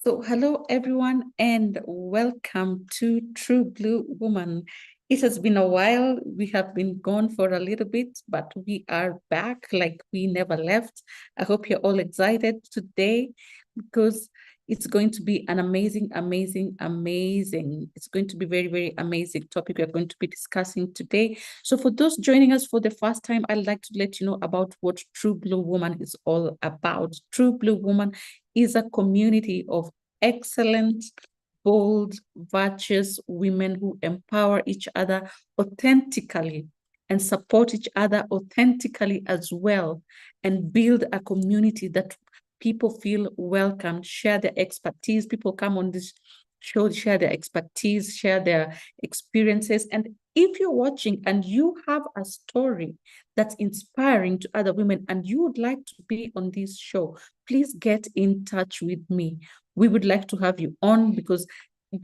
So, hello everyone, and welcome to True Blue Woman. It has been a while. We have been gone for a little bit, but we are back like we never left. I hope you're all excited today because it's going to be an amazing. It's going to be very amazing topic we're going to be discussing today. So, for those joining us for the first time, I'd like to let you know about what True Blue Woman is all about. True Blue Woman is a community of excellent, bold, virtuous women who empower each other authentically and support each other authentically as well, and build a community that people feel welcome, share their expertise. People come on this show, share their expertise, share their experiences. And if you're watching and you have a story that's inspiring to other women and you would like to be on this show, please get in touch with me. We would like to have you on because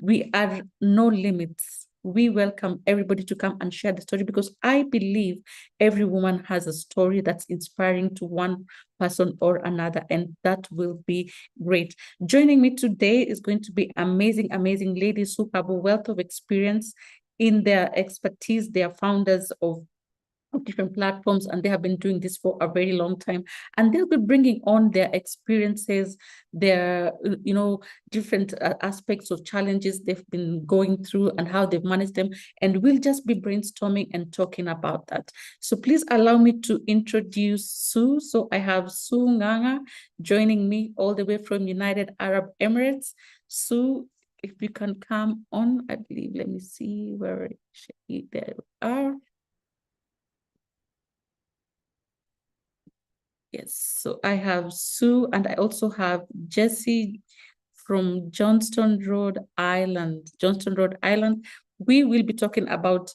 we are no limits. We welcome everybody to come and share the story because I believe every woman has a story that's inspiring to one person or another, and that will be great. Joining me today is going to be amazing ladies who have a wealth of experience in their expertise. They are founders of different platforms, and they have been doing this for a very long time, and they'll be bringing on their experiences, their different aspects of challenges they've been going through and how they've managed them, and we'll just be brainstorming and talking about that. So please allow me to introduce Sue. So I have Sue Nganga joining me all the way from United Arab Emirates. Sue, if you can come on, I believe, let me see where there we are. Yes, so I have Sue, and I also have Jessie from Johnston, Rhode Island. Johnston, Rhode Island. We will be talking about,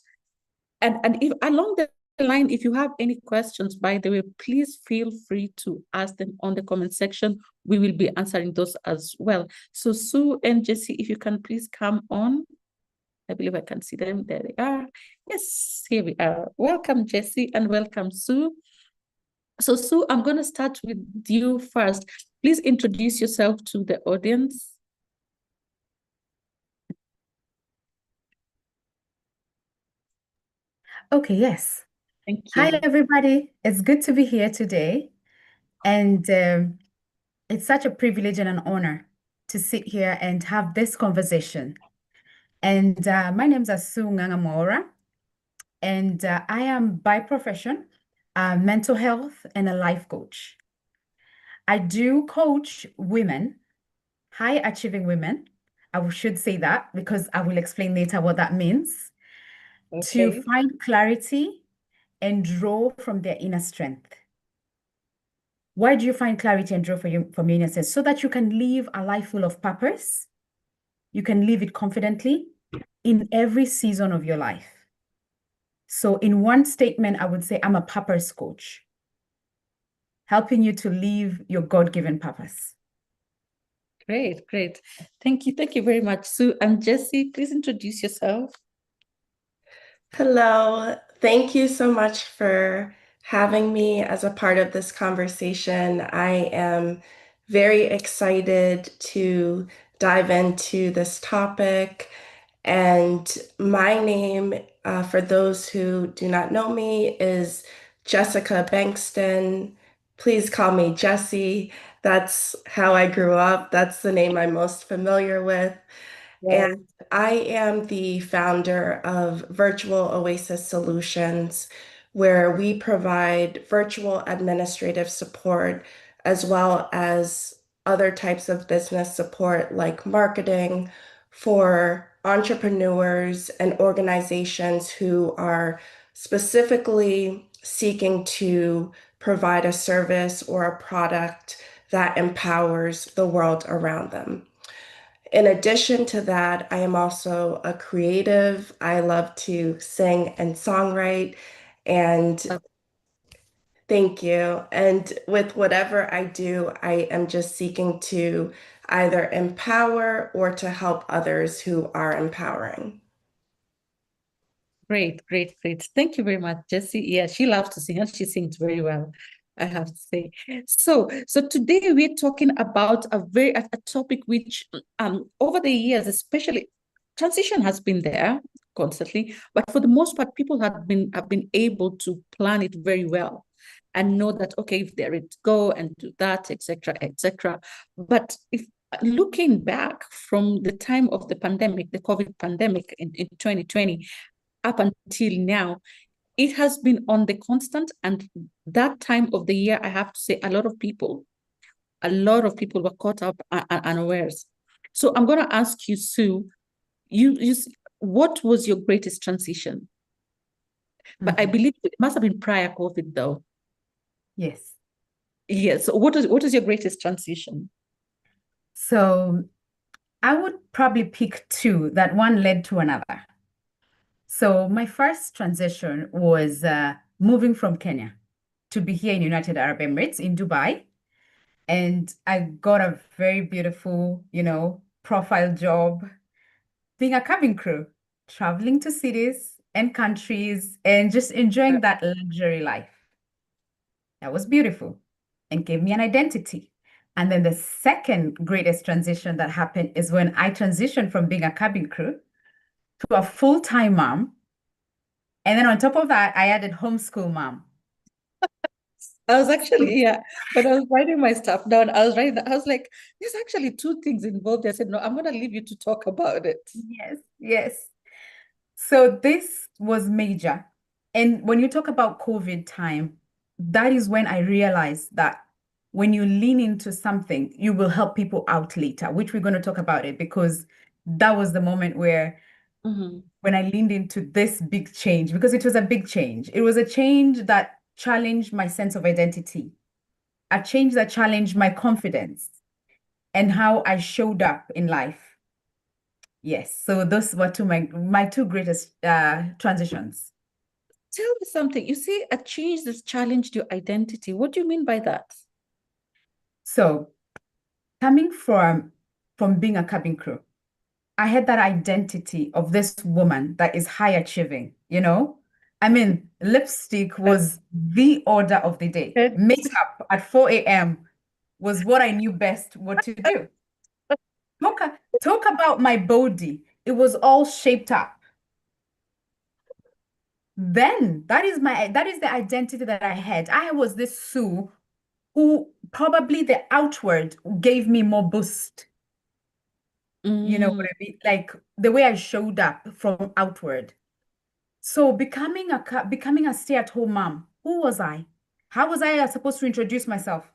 and if along the line, if you have any questions, by the way, please feel free to ask them on the comment section. We will be answering those as well. So Sue and Jessie, if you can please come on. I believe I can see them. There they are. Yes, here we are. Welcome, Jessie, and welcome, Sue. So, Sue, I'm going to start with you first. Please introduce yourself to the audience. Okay, yes. Thank Hi, you. everybody. It's good to be here today. And it's such a privilege and an honor to sit here and have this conversation. And my name's Asu Ngangamora, and I am by profession a mental health and a life coach. I do coach women, high achieving women. Should say that because I will explain later what that means, to Okay. find clarity and draw from their inner strength. Why do you find clarity and draw from your inner strength? So that you can live a life full of purpose. You can live it confidently in every season of your life. So in one statement, I would say I'm a purpose coach, helping you to live your God-given purpose. Great, great. Thank you. Thank you very much, Sue. And Jessie, please introduce yourself. Hello. Thank you so much for having me as a part of this conversation. I am very excited to dive into this topic. And my name, for those who do not know me, is Jessica Bankston. Please call me Jessie. That's how I grew up. That's the name I'm most familiar with. And Right. I am the founder of Virtual Oasis Solutions, where we provide virtual administrative support as well as other types of business support like marketing for entrepreneurs and organizations who are specifically seeking to provide a service or a product that empowers the world around them. In addition to that, I am also a creative. I love to sing and songwrite. And thank you. And with whatever I do, I am just seeking to either empower or to help others who are empowering. Great, great, great. Thank you very much, Jessie. Yeah, she loves to sing and she sings very well. I have to say. So today we're talking about a topic which over the years, especially transition has been there constantly, but for the most part, people have been able to plan it very well and know that okay, if they're ready to go and do that, etc., etc. But if looking back from the time of the pandemic, the COVID pandemic in 2020 up until now, it has been on the constant. And that time of the year, I have to say, a lot of people were caught up unawares. So I'm going to ask you, Sue, you what was your greatest transition? But I believe it must have been prior COVID, though. Yes. Yes. So what is your greatest transition? So I would probably pick two that one led to another. So my first transition was moving from Kenya to be here in United Arab Emirates in Dubai. And I got a very beautiful, profile job being a cabin crew, traveling to cities and countries and just enjoying that luxury life. That was beautiful and gave me an identity. And then the second greatest transition that happened is when I transitioned from being a cabin crew to a full-time mom. And then on top of that, I added homeschool mom. I was actually, yeah, but I was writing my stuff down. I was like, there's actually two things involved. I said, no, I'm going to leave you to talk about it. Yes, yes. So this was major. And when you talk about COVID time, that is when I realized that when you lean into something, you will help people out later, which we're going to talk about it because that was the moment where when I leaned into this big change, because it was a big change. It was a change that challenged my sense of identity, a change that challenged my confidence and how I showed up in life. Yes, so those were my two greatest transitions. Tell me something. You see, a change that's challenged your identity. What do you mean by that? So coming from being a cabin crew, I had that identity of this woman that is high achieving, I mean, lipstick was the order of the day. Good. Makeup at 4 a.m. was what I knew best what to do. Talk about my body. It was all shaped up. Then that is the identity that I had. I was this Sue who probably the outward gave me more boost. You know what I mean? Like the way I showed up from outward. So becoming a stay-at-home mom, who was I? How was I supposed to introduce myself?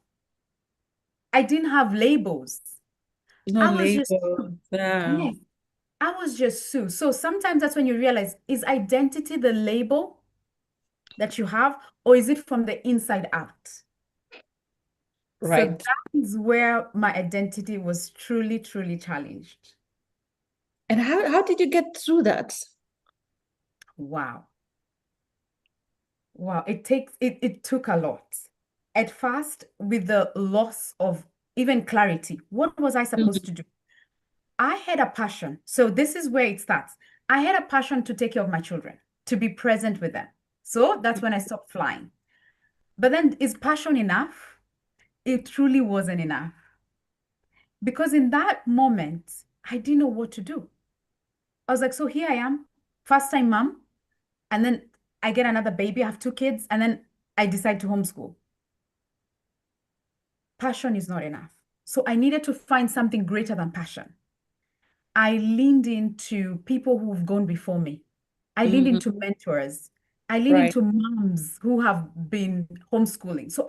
I didn't have labels. No I was just label. Sue. Yeah. Yes, I was just Sue. So sometimes that's when you realize, is identity the label that you have, or is it from the inside out? So Right. that is where my identity was truly, truly challenged. And how did you get through that? Wow. Wow. It took a lot. At first, with the loss of even clarity, what was I supposed to do? I had a passion. So this is where it starts. I had a passion to take care of my children, to be present with them. So that's when I stopped flying. But then is passion enough? It truly wasn't enough. Because in that moment, I didn't know what to do. I was like, so here I am, first time mom, and then I get another baby, I have two kids, and then I decide to homeschool. Passion is not enough. So I needed to find something greater than passion. I leaned into people who've gone before me. I leaned into mentors. I leaned Right. into moms who have been homeschooling. So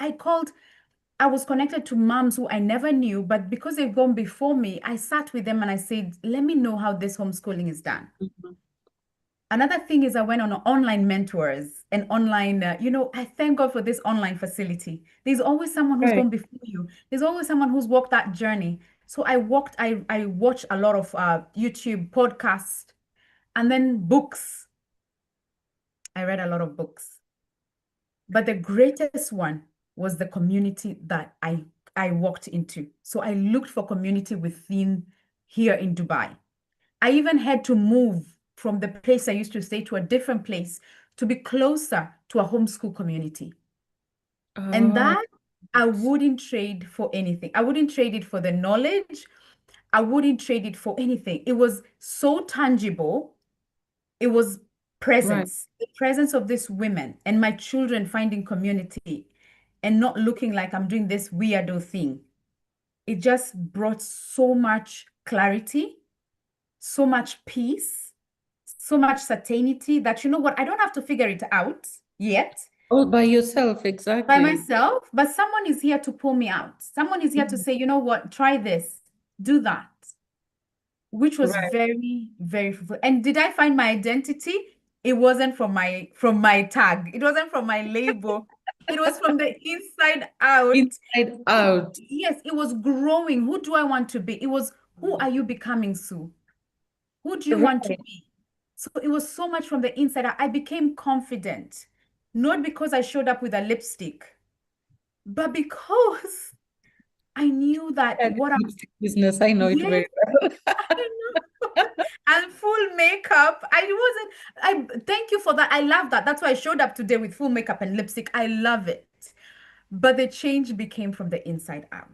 I was connected to moms who I never knew, but because they've gone before me, I sat with them and I said, let me know how this homeschooling is done. Another thing is I went on online mentors and online, I thank God for this online facility. There's always someone who's Right. gone before you. There's always someone who's walked that journey. So I watched a lot of YouTube podcasts and then books. I read a lot of books. But the greatest one was the community that I walked into. So I looked for community within here in Dubai. I even had to move from the place I used to stay to a different place to be closer to a homeschool community. And Oh, that I wouldn't trade for anything. I wouldn't trade it for the knowledge. I wouldn't trade it for anything. It was so tangible. It was right. presence, the presence of these women and my children finding community and not looking like I'm doing this weirdo thing. It just brought so much clarity, so much peace, so much certainty that, you know what, I don't have to figure it out yet All by yourself, by exactly. myself, but someone is here to pull me out. Someone is here to Mhm. say, you know what, try this, do that, which was Right. very, very fulfilling. And did I find my identity? It wasn't from my tag. It wasn't from my label. It was from the inside out. Inside out. Yes, it was growing. Who do I want to be? It was, who are you becoming, Sue? Who do you want to Right. be? So it was so much from the inside out. I became confident, not because I showed up with a lipstick, but because I knew that Yeah, this what I'm, lipstick business, I know it yes, very well. I know. And full makeup. I thank you for that. I love that. That's why I showed up today with full makeup and lipstick. I love it. But the change became from the inside out.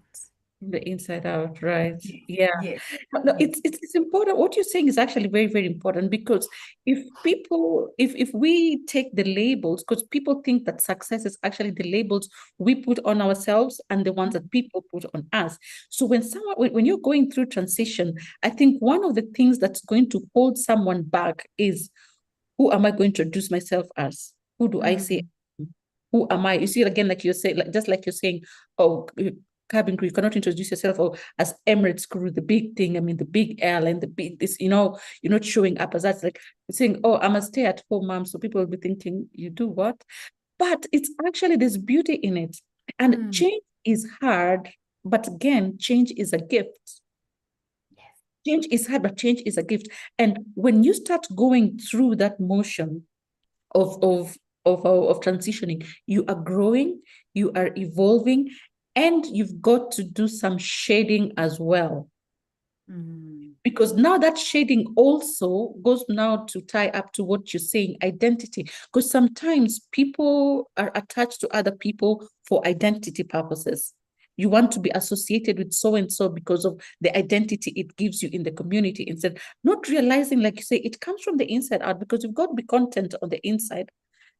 The inside out, right? Yes, Yeah. yes, No, yes. it's important. What you're saying is actually very, very important because if we take the labels, because people think that success is actually the labels we put on ourselves and the ones that people put on us. So when you're going through transition, I think one of the things that's going to hold someone back is, who am I going to introduce myself as? Who do I say? Mm, Who am I? You see, again, like you're saying, like just like you're saying, oh, cabin crew, you cannot introduce yourself or as Emirates crew, the big thing. I mean, the big airline, the big this, you're not showing up as that's like saying, oh, I'm a stay-at-home mom. So people will be thinking, you do what? But it's actually there's beauty in it. And mm. change is hard, but again, change is a gift. Yes. Change is hard, but change is a gift. And when you start going through that motion of of of transitioning, you are growing, you are evolving, and you've got to do some shading as well, Mm, because now that shading also goes now to tie up to what you're saying, identity, because sometimes people are attached to other people for identity purposes. You want to be associated with so and so because of the identity it gives you in the community, instead not realizing, like you say, it comes from the inside out, because you've got to be content on the inside.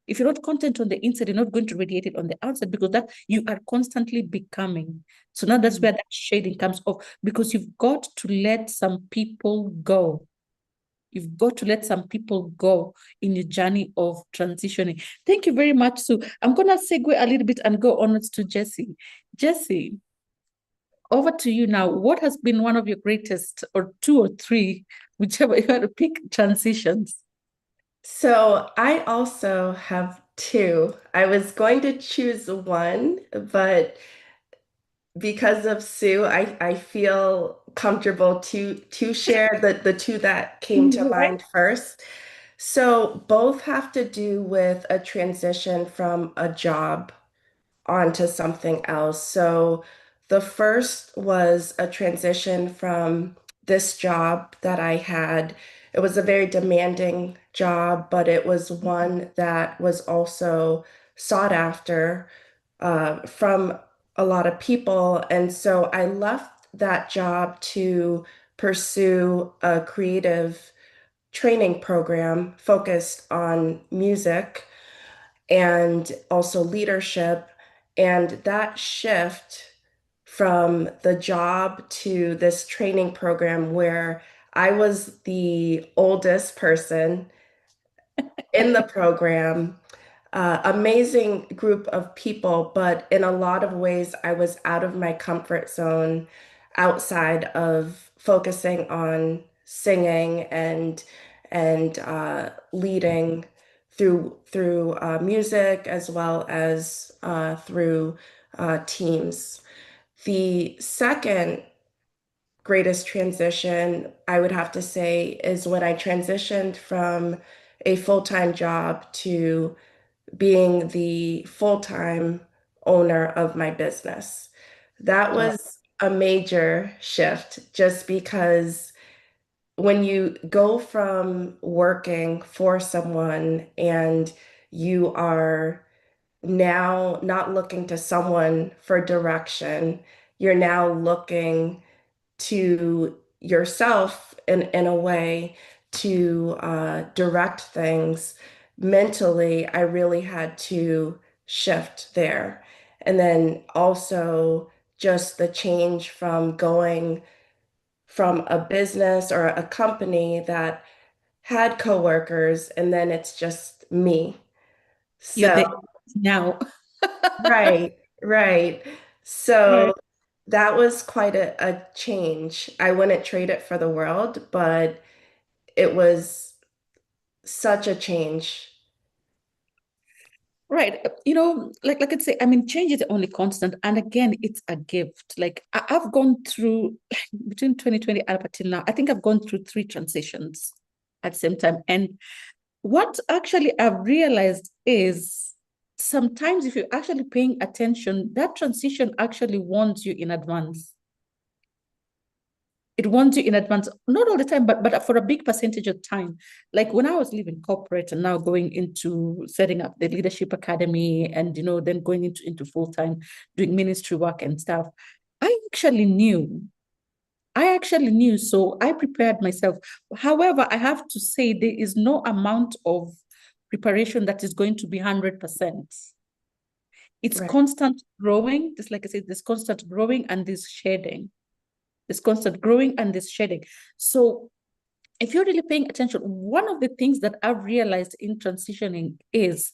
If you're not content on the inside, you're not going to radiate it on the outside, because that you are constantly becoming. So now that's mm, where that shading comes off, because you've got to let some people go. You've got to let some people go in your journey of transitioning. Thank you very much, Sue. I'm going to segue a little bit and go on to Jesse. Jesse, over to you now. What has been one of your greatest, or two or three, whichever you had to pick, transitions? So I also have two. I was going to choose one, but because of Sue, I feel comfortable to share the two that came to Yeah. mind first. So both have to do with a transition from a job onto something else. So the first was a transition from this job that I had. It was a very demanding job, but it was one that was also sought after from a lot of people. And so I left that job to pursue a creative training program focused on music and also leadership. And that shift from the job to this training program where I was the oldest person in the program, amazing group of people, but in a lot of ways, I was out of my comfort zone outside of focusing on singing and leading through music as well as through teams. The second greatest transition, I would have to say, is when I transitioned from a full-time job to being the full-time owner of my business. That Wow. was a major shift just because when you go from working for someone and you are now not looking to someone for direction. You're now looking to yourself in a way to direct things. Mentally, I really had to shift there. And then also just the change from going from a business or a company that had coworkers and then it's just me. You're So, there now. right, right. Right. So that was quite a change. I wouldn't trade it for the world, but it was such a change. Right. Like I say, I mean, change is the only constant. And again, it's a gift. Like I've gone through between 2020 and up until now, I think I've gone through three transitions at the same time. And what actually I've realized is sometimes if you're actually paying attention, that transition actually warns you in advance. It warns you in advance, not all the time, but for a big percentage of time. Like when I was leaving corporate and now going into setting up the leadership academy and then going into full-time doing ministry work and stuff, I actually knew. So I prepared myself. However, I have to say there is no amount of preparation that is going to be 100%. It's Right. constant growing, just like I said, there's constant growing and this shedding. There's constant growing and this shedding. So if you're really paying attention, one of the things that I've realized in transitioning is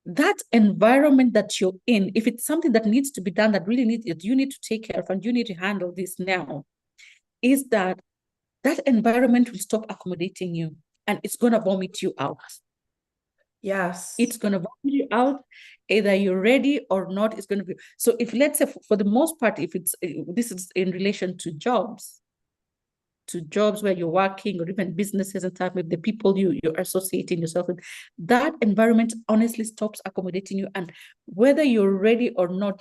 that environment that you're in, if it's something that needs to be done, that really needs it, you need to take care of and you need to handle this now, is that environment will stop accommodating you and it's going to vomit you out. Yes. It's going to vomit you out. Either you're ready or not, it's going to be. So if let's say for the most part, if it's this is in relation to jobs where you're working or even businesses and stuff with the people you're associating yourself with, that environment honestly stops accommodating you. And whether you're ready or not,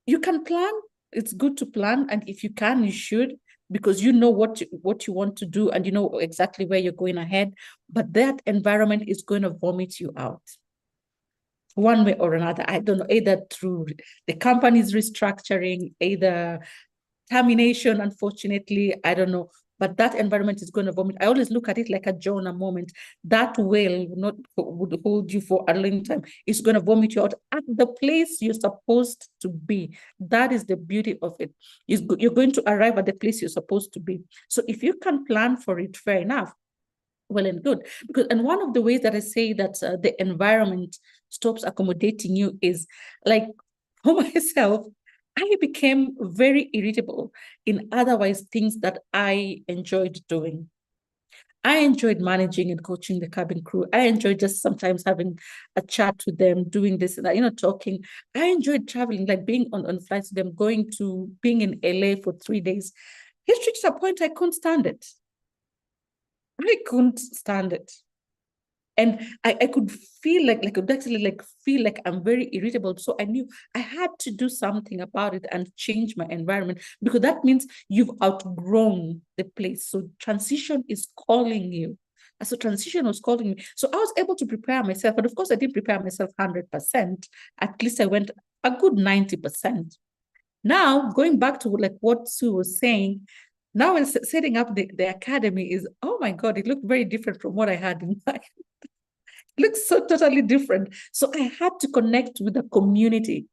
you can plan. It's good to plan. And if you can, you should, because you know what you want to do and you know exactly where you're going ahead. But that environment is going to vomit you out one way or another. I don't know, either through the company's restructuring, either termination, unfortunately, I don't know. But that environment is going to vomit. I always look at it like a Jonah moment. That whale would hold you for a long time. It's going to vomit you out at the place you're supposed to be. That is the beauty of it. You're going to arrive at the place you're supposed to be. So if you can plan for it, fair enough. Well and good. And one of the ways that I say that the environment stops accommodating you is like for myself, I became very irritable in otherwise things that I enjoyed doing. I enjoyed managing and coaching the cabin crew. I enjoyed just sometimes having a chat with them, doing this and that, talking. I enjoyed traveling, like being on flights with them, going to being in LA for 3 days. It reached a point I couldn't stand it. I couldn't stand it. And I could feel like I could actually feel like I'm very irritable. So I knew I had to do something about it and change my environment, because that means you've outgrown the place. So transition is calling you. So transition was calling me. So I was able to prepare myself. But of course, I didn't prepare myself 100%. At least I went a good 90%. Now, going back to like what Sue was saying, now when setting up the academy is, oh my God, it looked very different from what I had in mind. Looks so totally different. So I had to connect with a community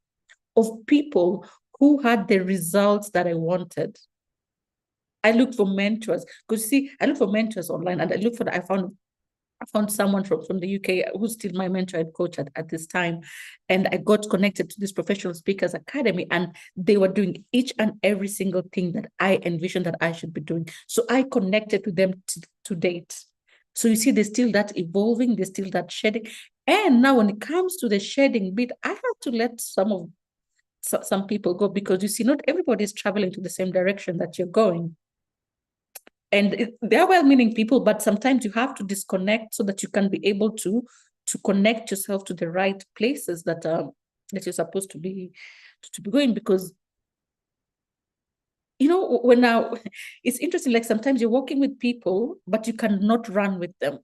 of people who had the results that I wanted. I looked for mentors, because see, I looked for mentors online, and I found someone from the UK who's still my mentor and coach at this time. And I got connected to this professional speakers academy, and they were doing each and every single thing that I envisioned that I should be doing. So I connected with them to date. So you see, there's still that evolving, there's still that shedding. And now when it comes to the shedding bit, I have to let some people go, because you see, not everybody is traveling to the same direction that you're going. And they're well-meaning people, but sometimes you have to disconnect so that you can be able to connect yourself to the right places that you're supposed to be going. Because when now it's interesting, like sometimes you're walking with people but you cannot run with them.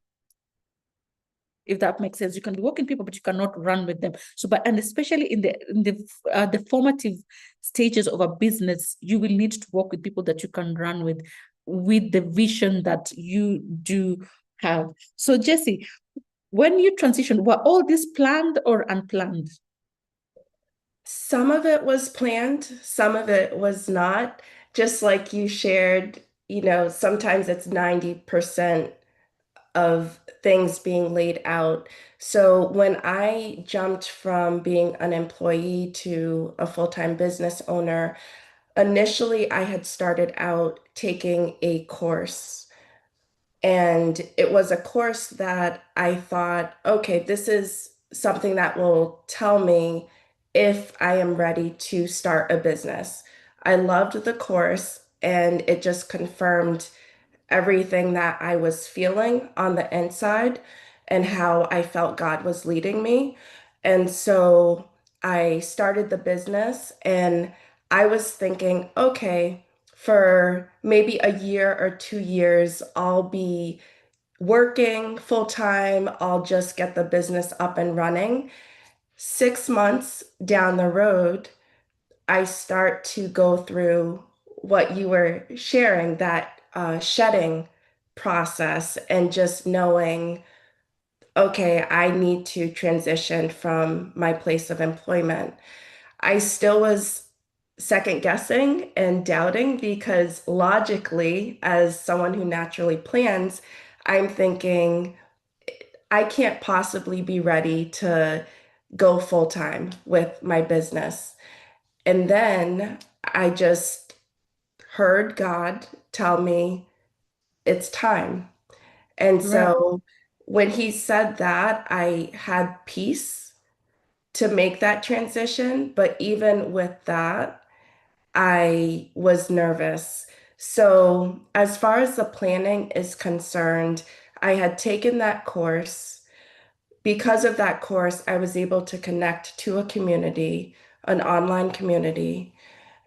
if that makes sense. You can be walking people, but you cannot run with them. So, but and especially in the formative stages of a business, you will need to walk with people that you can run with the vision that you do have. So, Jesse, when you transitioned, were all this planned or unplanned? Some of it was planned, some of it was not. Just like you shared, sometimes it's 90% of things being laid out. So when I jumped from being an employee to a full-time business owner, initially I had started out taking a course. And it was a course that I thought, okay, this is something that will tell me if I am ready to start a business. I loved the course and it just confirmed everything that I was feeling on the inside and how I felt God was leading me. And so I started the business and I was thinking, okay, for maybe a year or 2 years, I'll be working full time. I'll just get the business up and running. 6 months down the road, I start to go through what you were sharing, that shedding process, and just knowing, okay, I need to transition from my place of employment. I still was second guessing and doubting because logically, as someone who naturally plans, I'm thinking, I can't possibly be ready to go full time with my business. And then I just heard God tell me it's time. And Right. so when he said that, I had peace to make that transition. But even with that, I was nervous. So, as far as the planning is concerned, I had taken that course. Because of that course, I was able to connect to a community, an online community.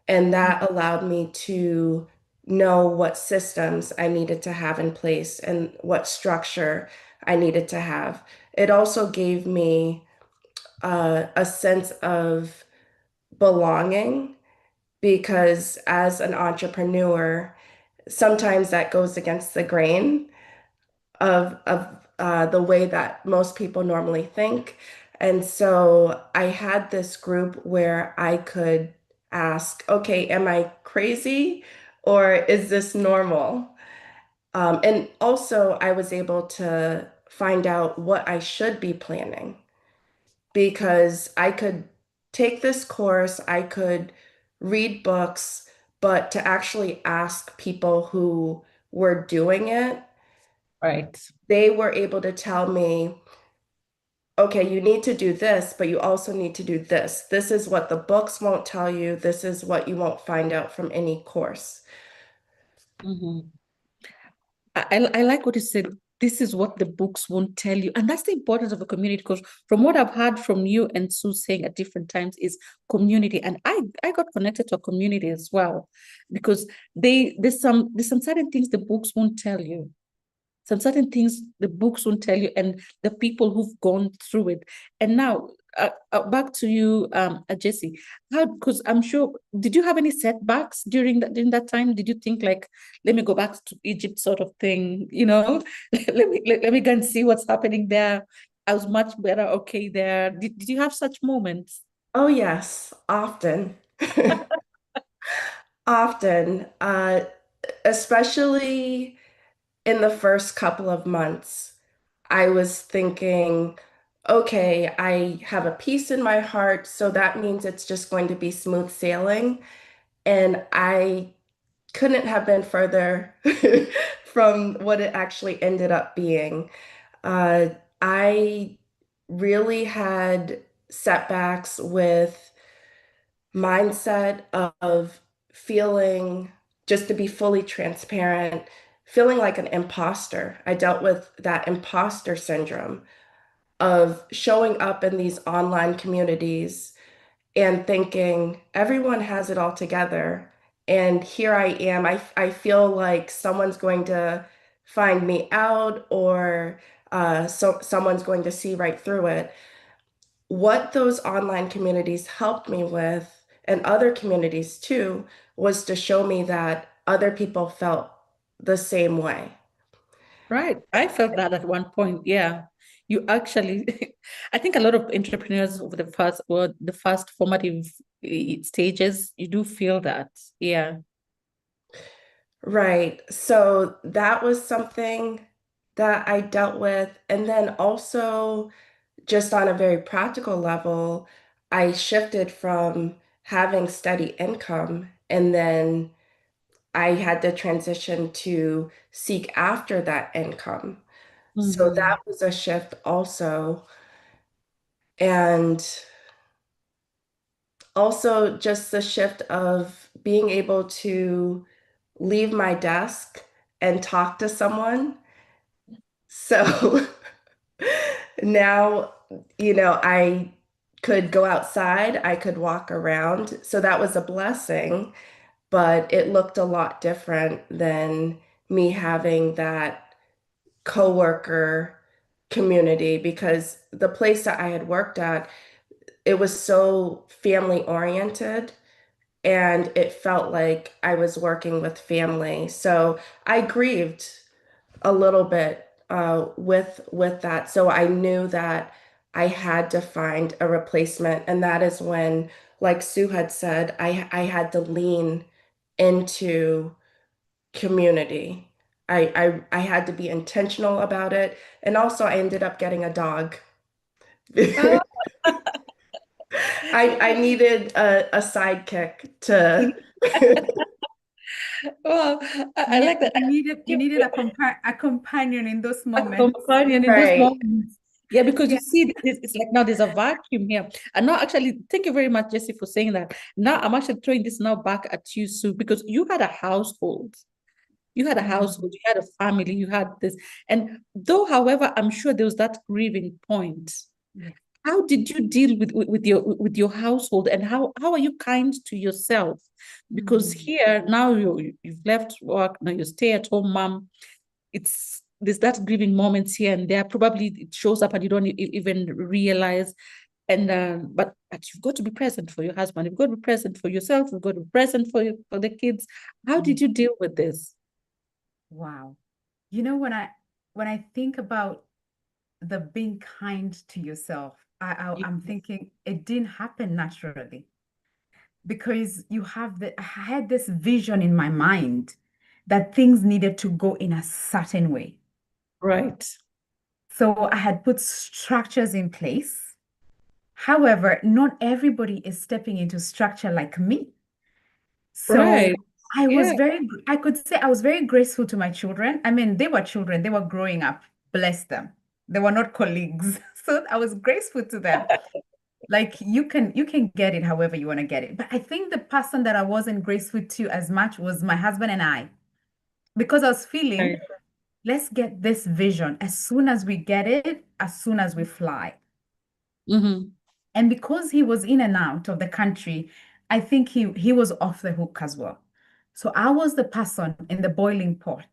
And that allowed me to know what systems I needed to have in place and what structure I needed to have. It also gave me a sense of belonging because as an entrepreneur, sometimes that goes against the grain of the way that most people normally think. And so I had this group where I could ask, okay, am I crazy or is this normal? And also, I was able to find out what I should be planning because I could take this course, I could read books, but to actually ask people who were doing it, Right. they were able to tell me, okay, you need to do this, but you also need to do this. This is what the books won't tell you. This is what you won't find out from any course. Mhm. I like what you said. This is what the books won't tell you. And that's the importance of a community, because from what I've heard from you and Sue saying at different times is community. And I got connected to a community as well, because there's some certain things the books won't tell you. Some certain things the books won't tell you, and the people who've gone through it. And now, back to you, Jesse. How? Because I'm sure, did you have any setbacks during that time? Did you think like, let me go back to Egypt, sort of thing? Let me go and see what's happening there. I was much better, okay, there. Did you have such moments? Oh, yes, often. Often, especially in the first couple of months, I was thinking, okay, I have a peace in my heart, so that means it's just going to be smooth sailing. And I couldn't have been further from what it actually ended up being. Uh, I really had setbacks with mindset of feeling, just to be fully transparent, feeling like an imposter. I dealt with that imposter syndrome of showing up in these online communities and thinking everyone has it all together. And here I am. I feel like someone's going to find me out or so someone's going to see right through it. What those online communities helped me with, and other communities too, was to show me that other people felt the same way. Right. I felt that at one point. Yeah. You actually, I think a lot of entrepreneurs over the first formative stages, you do feel that. Yeah. Right. So that was something that I dealt with. And then also, just on a very practical level, I shifted from having steady income, and then I had to transition to seek after that income. So Mm-hmm. that was a shift also. And also just the shift of being able to leave my desk and talk to someone. So now, I could go outside, I could walk around. So that was a blessing, but it looked a lot different than me having that coworker community, because the place that I had worked at, it was so family oriented, and it felt like I was working with family. So I grieved a little bit with that. So I knew that I had to find a replacement, and that is when, like Sue had said, I had to lean into community. I had to be intentional about it, and also I ended up getting a dog. Oh, I needed a sidekick to. well, I like that. You needed a companion in those A moments. companion in those Right. moments. Yeah, because Yeah. you see, it's like now there's a vacuum here. And now, actually, thank you very much, Jesse, for saying that. Now I'm actually throwing this now back at you, Sue, because you had a household. You had a Mm. household, you had a family, you had this. And though, however, I'm sure there was that grieving point. Yeah. How did you deal with your household, and how are you kind to yourself? Because Mm. here now you've left work, now you stay at home mom. There's that grieving moments here and there. Probably it shows up and you don't even realize. And but you've got to be present for your husband. You've got to be present for yourself. You've got to be present for the kids. How Mm. did you deal with this? Wow. You know, when I think about the being kind to yourself, Yeah. I'm thinking it didn't happen naturally, because I had this vision in my mind that things needed to go in a certain way. Right. So I had put structures in place. However, not everybody is stepping into structure like me. So Right. Yeah. I could say I was very graceful to my children. I mean, they were children, they were growing up, bless them. They were not colleagues. So I was graceful to them. Like you can get it however you want to get it. But I think the person that I wasn't graceful to as much was my husband and I, because I was Right. feeling, let's get this vision. As soon as we get it, as soon as we fly. Mm-hmm. And because he was in and out of the country, I think he was off the hook as well. So I was the person in the boiling pot.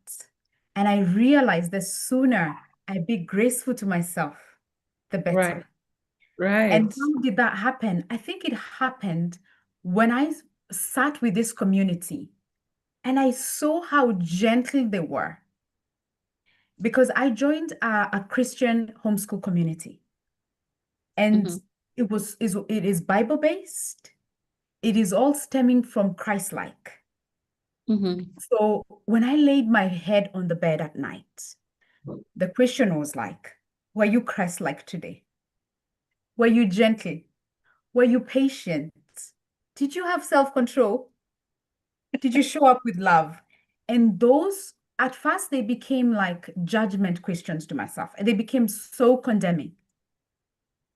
And I realized the sooner I be graceful to myself, the Right. better. And Right. how did that happen? I think it happened when I sat with this community and I saw how gentle they were, because I joined a Christian homeschool community, and Mm-hmm. it is Bible based. It is all stemming from Christ-like. Mm-hmm. So when I laid my head on the bed at night, the question was like, were you Christ-like today? Were you gentle? Were you patient? Did you have self-control? Did you show up with love? And those, at first, they became like judgment questions to myself. And they became so condemning.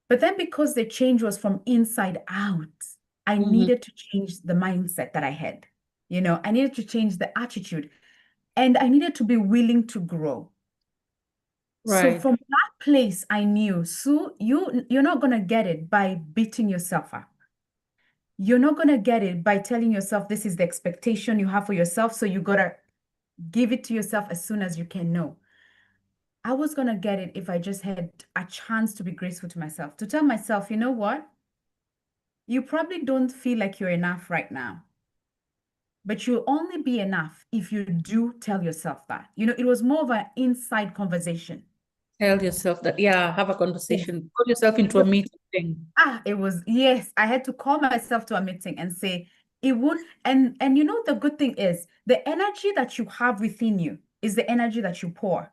But then because the change was from inside out, I Mm-hmm. needed to change the mindset that I had. I needed to change the attitude, and I needed to be willing to grow. So Right. from that place, I knew, Sue, you're not gonna get it by beating yourself up. You're not gonna get it by telling yourself this is the expectation you have for yourself, so you gotta give it to yourself as soon as you can. No. I was going to get it if I just had a chance to be graceful to myself, to tell myself, you know what? You probably don't feel like you're enough right now, but you'll only be enough if you do tell yourself that. It was more of an inside conversation. Tell yourself that, yeah, have a Yes. conversation, put yourself into a meeting. It was, yes, I had to call myself to a meeting and say, it won't, and the good thing is the energy that you have within you is the energy that you pour.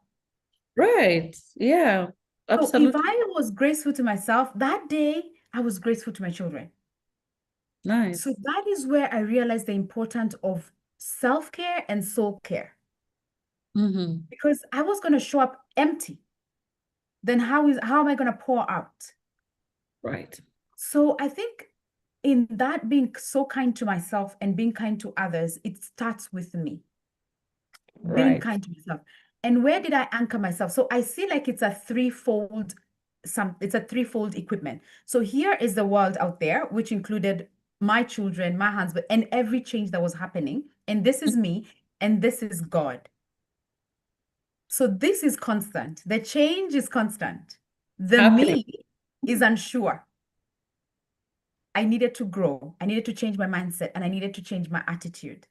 Right. Yeah, So if absolutely. I was graceful to myself, that day I was graceful to my children. Nice. So that is where I realized the importance of self-care and soul care. Mm-hmm. Because I was going to show up empty. Then how am I going to pour out? Right. So I think in that being so kind to myself and being kind to others, it starts with me. Being Right. kind to myself. And where did I anchor myself? So I see like it's a threefold equipment. So here is the world out there, which included my children, my husband, and every change that was happening. And this is me, and this is God. So this is constant. The change is constant. The Happening. me is unsure. I needed to grow. I needed to change my mindset, and I needed to change my attitude.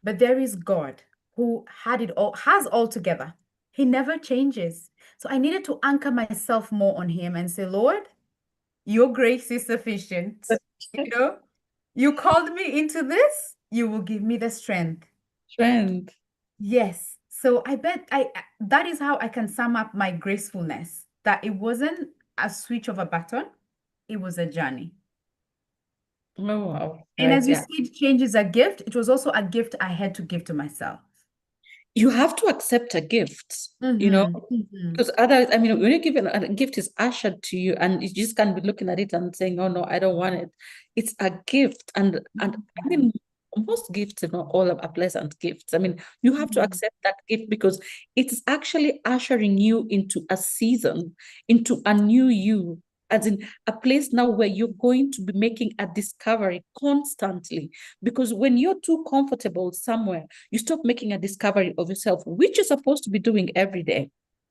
But there is God who has all together. He never changes. So I needed to anchor myself more on him and say, Lord, your grace is sufficient. You called me into this, you will give me the strength. Strength. Yes. So I bet that is how I can sum up my gracefulness, that it wasn't a switch of a button, it was a journey. Oh, wow. And Right. as you Yeah. said, change is a gift. It was also a gift I had to give to myself. You have to accept a gift, Mm-hmm. because otherwise, I mean, when you give a gift is ushered to you, and you just can't be looking at it and saying, "Oh no, I don't want it." It's a gift, and I mean, most gifts are not all are pleasant gifts. I mean, you have to Mhm. accept that gift because it's actually ushering you into a season, into a new you, as in a place now where you're going to be making a discovery constantly. Because when you're too comfortable somewhere, you stop making a discovery of yourself, which you're supposed to be doing every day.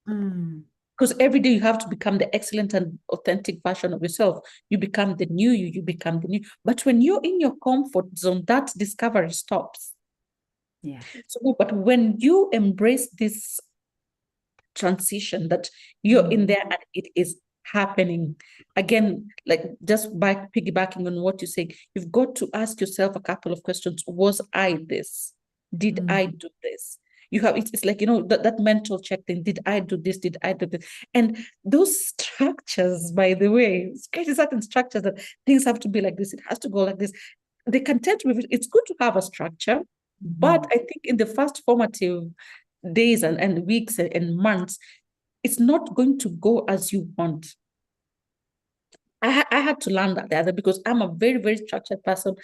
Mm. Because every day you have to become the excellent and authentic version of yourself. You become the new you, you become the new. But when you're in your comfort zone, that discovery stops. Yeah. So, but when you embrace this transition that you're in there and it is happening, again, like just by piggybacking on what you say, you've got to ask yourself a couple of questions. Was I this? Did I do this? It's like, that mental check thing. Did I do this? Did I do this? And those structures, by the way, it's creating certain structures that things have to be like this. It has to go like this. They can tend to be, it's good to have a structure, but I think in the first formative days and weeks and months, it's not going to go as you want. I had to learn that the other because I'm a very, very structured person,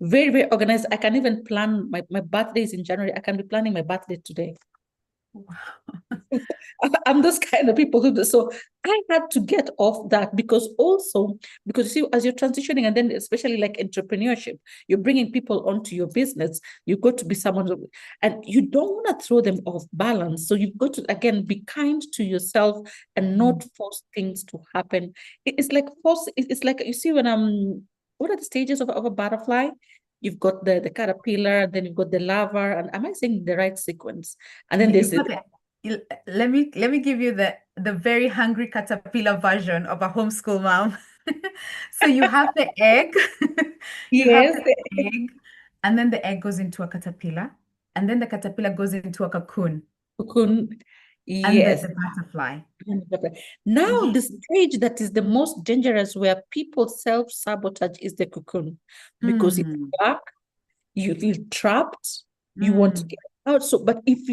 very, very organized. I can even plan my birthdays in January. I can be planning my birthday today. Wow. I'm those kind of people who do. So I had to get off that because you see, as you're transitioning, and then especially like entrepreneurship, you're bringing people onto your business. You've got to be someone, and you don't want to throw them off balance. So you've got to, again, be kind to yourself and not force things to happen. It's like it's like, you see, what are the stages of a butterfly? You've got the caterpillar, then you've got the larva, and am I saying the right sequence? And then You there's got it. Let me give you the very hungry caterpillar version of a homeschool mom. So you have the egg, you have yes, the egg, and then the egg goes into a caterpillar, and then the caterpillar goes into a cocoon, cocoon. and Yes. the butterfly. Now, Yes. the stage that is the most dangerous where people self-sabotage is the cocoon because it's Mm. dark, you feel trapped, you want to Mm. get out. So, but if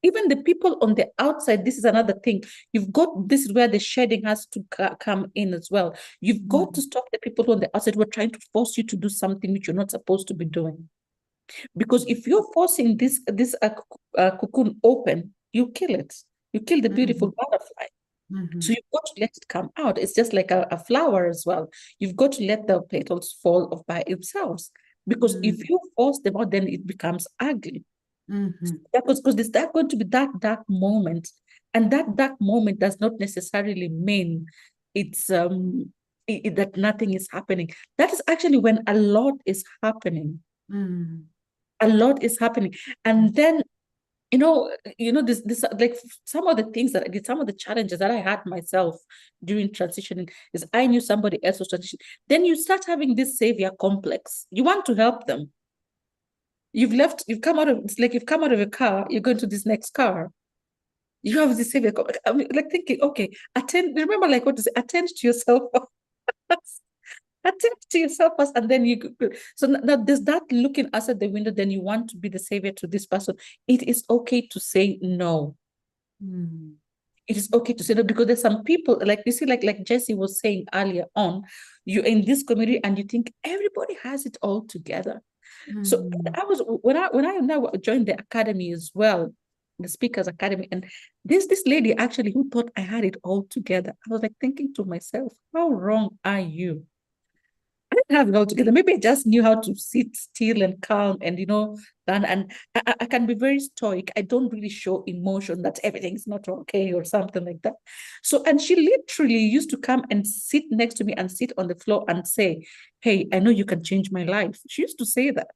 even the people on the outside, this is another thing. This is where the shedding has to come in as well. You've got to stop the people on the outside who are trying to force you to do something which you're not supposed to be doing. Because if you're forcing this cocoon open, you kill it. You kill the beautiful butterfly. So you've got to let it come out. It's just like a flower as well. You've got to let the petals fall off by themselves. Because if you force them out, then it becomes ugly. Mm-hmm. Because there's that going to be that dark moment And that dark moment does not necessarily mean it's that nothing is happening. That is actually when a lot is happening. Mm. A lot is happening. And then this like some of the things that I did, some of the challenges that I had myself during transitioning is I knew somebody else was transitioning. Then you start having this savior complex. You want to help them. You've come out of, it's like you've come out of a car, you're going to this next car. You have this savior complex. I mean, like thinking, okay, remember, like what to say, attend to yourself first. Attend to yourself first, and then you could. So now there's that looking outside the window, then you want to be the savior to this person. It is okay to say no. Mm. It is okay to say no, because there's some people, like you see, like Jesse was saying earlier on, you're in this community and you think everybody has it all together. So Mm. I was when I now joined the academy as well, the speakers academy, and this lady actually who thought I had it all together. I was like thinking to myself, how wrong are you? I didn't have it all together. Maybe I just knew how to sit still and calm and and I can be very stoic. I don't really show emotion that everything's not okay or something like that. So, and she literally used to come and sit next to me and sit on the floor and say, "Hey, I know you can change my life." She used to say that.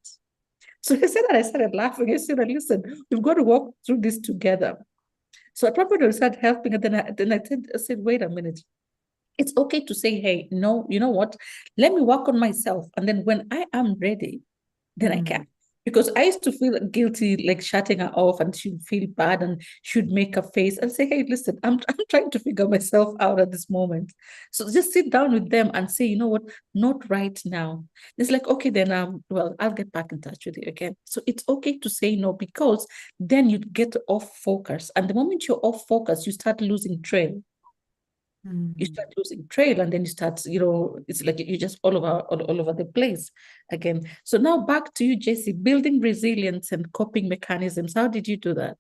So I said that, I started laughing. I said, listen, we've got to walk through this together. So at one point I started helping, and I said, wait a minute. It's okay to say, hey, no, you know what? Let me work on myself. And then when I am ready, then I can. Because I used to feel guilty, like shutting her off, and she'd feel bad and she'd make a face and say, hey, listen, I'm trying to figure myself out at this moment. So just sit down with them and say, you know what, not right now. It's like, okay, then well, I'll get back in touch with you again. So it's okay to say no, because then you get off focus. And the moment you're off focus, you start losing trail. You start losing trail, and then you start, it's like you just all over the place again. So now back to you, Jesse, building resilience and coping mechanisms. How did you do that?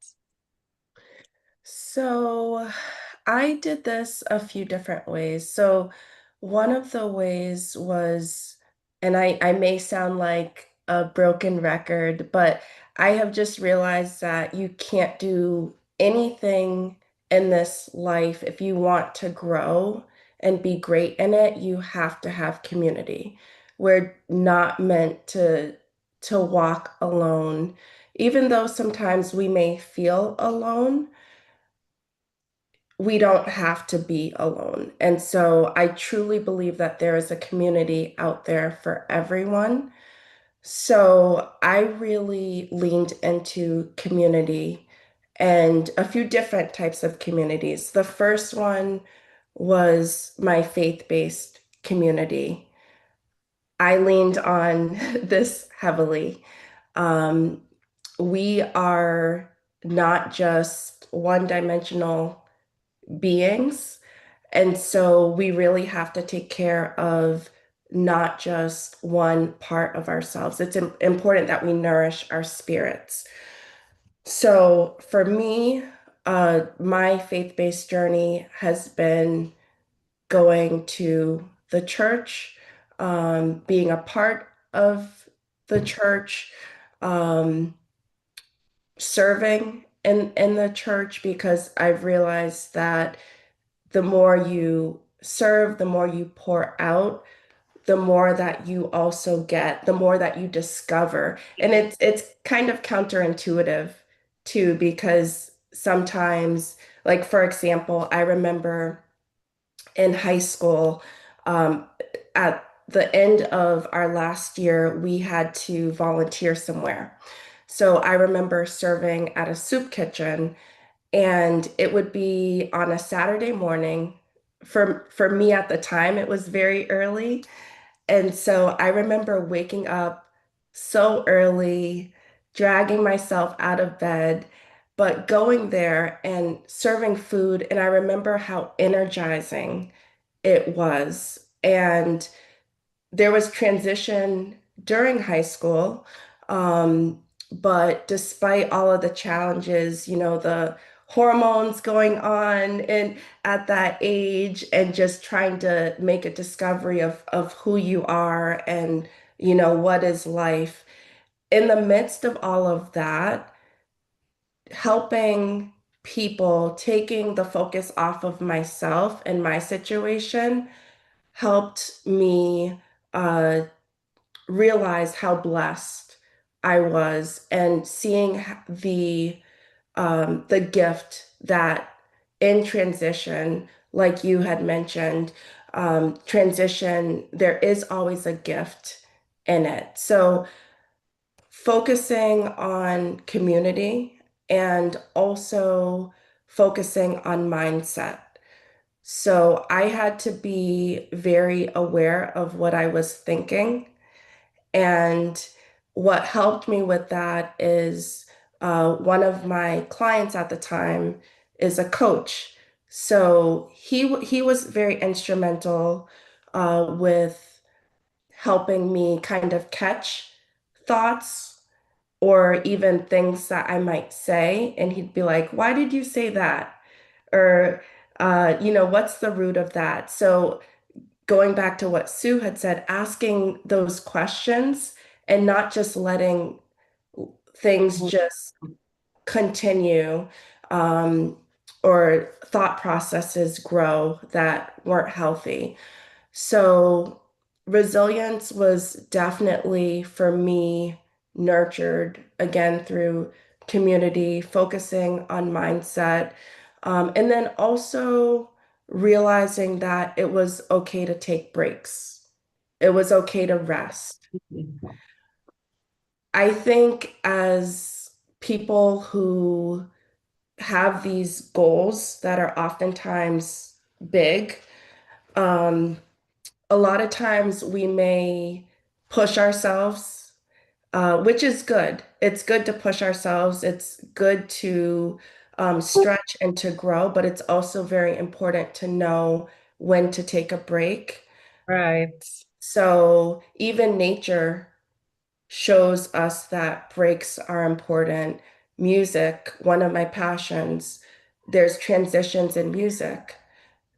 So I did this a few different ways. So one of the ways was, and I may sound like a broken record, but I have just realized that you can't do anything in this life if you want to grow and be great in it, you have to have community. We're not meant to walk alone. Even though sometimes we may feel alone, we don't have to be alone. And so I truly believe that there is a community out there for everyone. So I really leaned into community and a few different types of communities. The first one was my faith-based community. I leaned on this heavily. Um, we are not just one-dimensional beings. And so we really have to take care of not just one part of ourselves. It's important that we nourish our spirits. So for me, my faith-based journey has been going to the church, being a part of the church, um, serving in the church, because I've realized that the more you serve, the more you pour out, the more that you also get, the more that you discover. And it's kind of counterintuitive too, because sometimes, like for example, I remember in high school, um, at the end of our last year, we had to volunteer somewhere. So I remember serving at a soup kitchen, and it would be on a Saturday morning. For me at the time, it was very early. And so I remember waking up so early, dragging myself out of bed, but going there and serving food. And I remember how energizing it was. And there was transition during high school. But despite all of the challenges, the hormones going on and at that age, and just trying to make a discovery of who you are and, what is life. In the midst of all of that, helping people, taking the focus off of myself and my situation helped me realize how blessed I was, and seeing the gift that in transition, like you had mentioned, transition, there is always a gift in it. So focusing on community and also focusing on mindset. So I had to be very aware of what I was thinking. And what helped me with that is one of my clients at the time is a coach. So he was very instrumental with helping me kind of catch thoughts or even things that I might say. And he'd be like, "Why did you say that?" Or, what's the root of that? So going back to what Sue had said, asking those questions and not just letting things just continue, um, or thought processes grow that weren't healthy. So resilience was definitely for me nurtured again through community, focusing on mindset, and then also realizing that it was okay to take breaks. It was okay to rest. I think as people who have these goals that are oftentimes big, um, a lot of times we may push ourselves, which is good. It's good to push ourselves. It's good to stretch and to grow, but it's also very important to know when to take a break. Right. So even nature shows us that breaks are important. Music, one of my passions, there's transitions in music.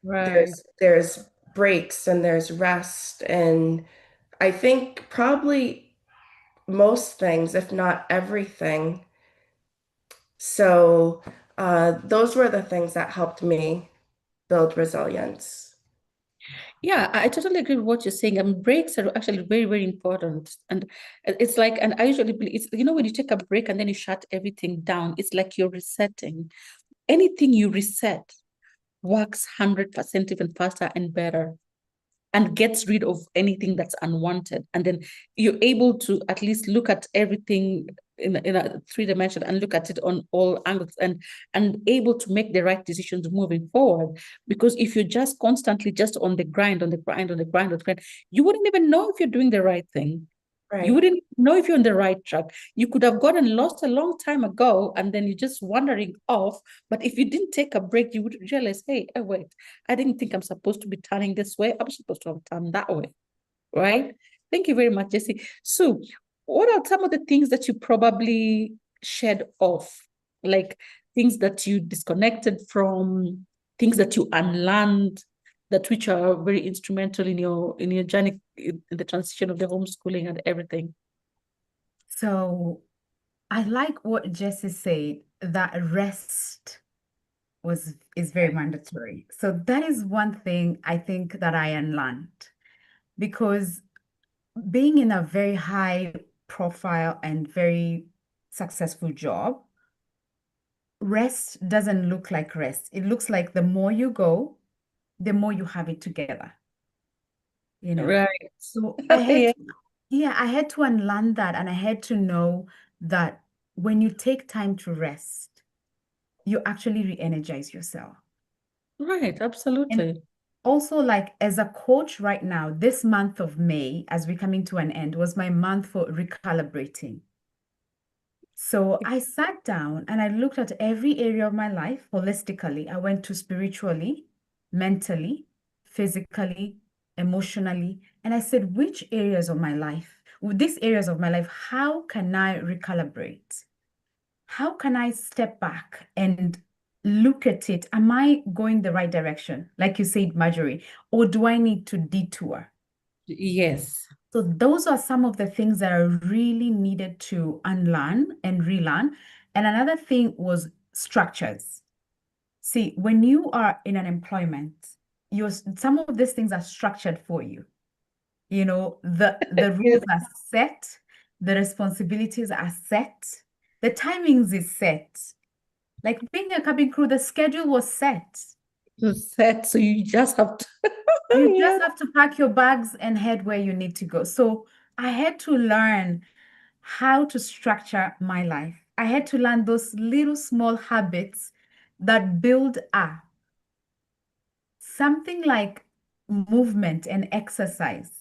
Right. There's breaks and there's rest, and I think probably most things, if not everything. So those were the things that helped me build resilience. Yeah, I totally agree with what you're saying. Breaks are actually very, very important. And it's like, and I usually believe it's, when you take a break and then you shut everything down, it's like you're resetting. Anything you reset works 100% even faster and better, and gets rid of anything that's unwanted. And then you're able to at least look at everything in a three-dimension and look at it on all angles, and able to make the right decisions moving forward. Because if you're just constantly just on the grind, on the grind, on the grind, on the grind, you wouldn't even know if you're doing the right thing. You Right. wouldn't know if you're on the right track. You could have gotten lost a long time ago, and then you're just wandering off. But if you didn't take a break, you would realize, hey, wait, I didn't think I'm supposed to be turning this way. I'm supposed to have turned that way, right? Thank you very much, Jesse. So, what are some of the things that you probably shed off? Like things that you disconnected from, things that you unlearned, that which are very instrumental in your journey in the transition of the homeschooling and everything. So I like what Jesse said, that rest is very mandatory. So that is one thing I think that I unlearned, because being in a very high profile and very successful job, rest doesn't look like rest. It looks like the more you go, the more you have it together, you know. Right. So I had Yeah. to, yeah, I had to unlearn that, and I had to know that when you take time to rest, you actually re-energize yourself. Right, And absolutely. also, like as a coach right now, this month of May, as we're coming to an end, was my month for recalibrating. So I sat down and I looked at every area of my life holistically. I went to spiritually, mentally, physically, emotionally, and I said, which areas of my life, with these areas of my life, how can I recalibrate? How can I step back and look at it? Am I going the right direction, like you said, Marjorie, or do I need to detour? Yes. So those are some of the things that are really needed to unlearn and relearn. And another thing was structures. See, when you are in an employment, some of these things are structured for you. You know, the Yes. rules are set, the responsibilities are set, the timings is set. Like being a cabin crew, the schedule was set. Set, so you just have to. You Yeah. just have to pack your bags and head where you need to go. So I had to learn how to structure my life. I had to learn those little small habits that build up. Something like movement and exercise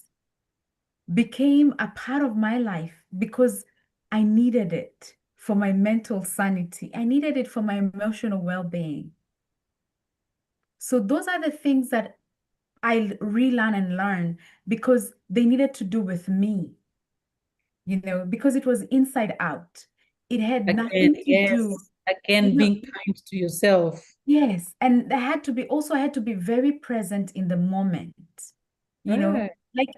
became a part of my life because I needed it for my mental sanity. I needed it for my emotional well-being. So those are the things that I relearn and learn because they needed to do with me, you know, because it was inside out. It had Again, nothing to do, yes. you Again, know, being kind to yourself. yes. And I had to be very present in the moment, you know, Right. like